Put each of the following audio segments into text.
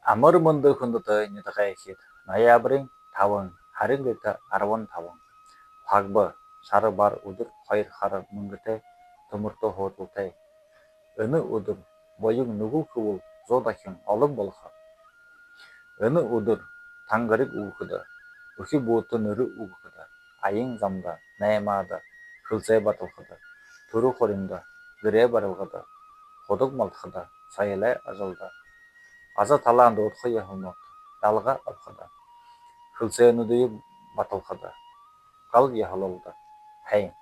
Амар мөндөг хүндэтэй нэтгэй ихэд ноябрын 5 харин гэдэг 15 хагба сар бар өдөр 2 хар мөнгөтэй төмөртөө хуудалтай өнө өдөр боён нүгүү хөвөл 100 дахин олон болох өнө өдөр тангарыг өгөхөд өхи буутан өрө өгөхөд аян замда наймаада хөлзэй баталхад төрө хоринда гэрээ барилгад худаг малтахад саялай ажалда аза талаан дуудах яхонот ялга алхада хөлзээнүүдийг баталхада гал яхалалда хай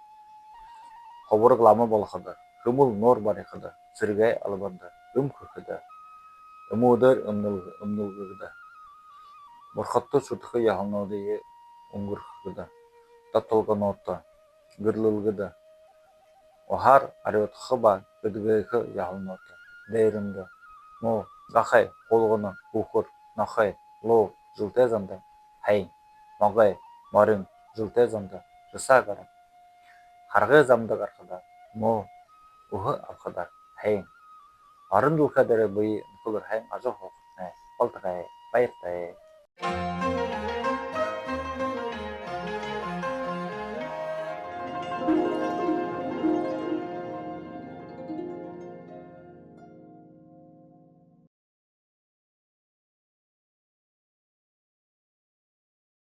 ховрог лама болоход хөмөл нуур барихад сэргээ албанда хөөхөд өмөөдөр өмнөлгөд морхотто сүдэх яхонуудыг өнгөрөхөд татулганот гэрлэлгэд ohar ариутхаба гэдгээх яхонот дээрэнд мо гахай хулгана бүхөр нахай лоо зүлтэй занда хай могой морин зүлтэй занда жасагара харгай замда гарахада мо өхө авхада хай орон дулхадэр буй нөхөр хай ажих хохны болтгай баяртай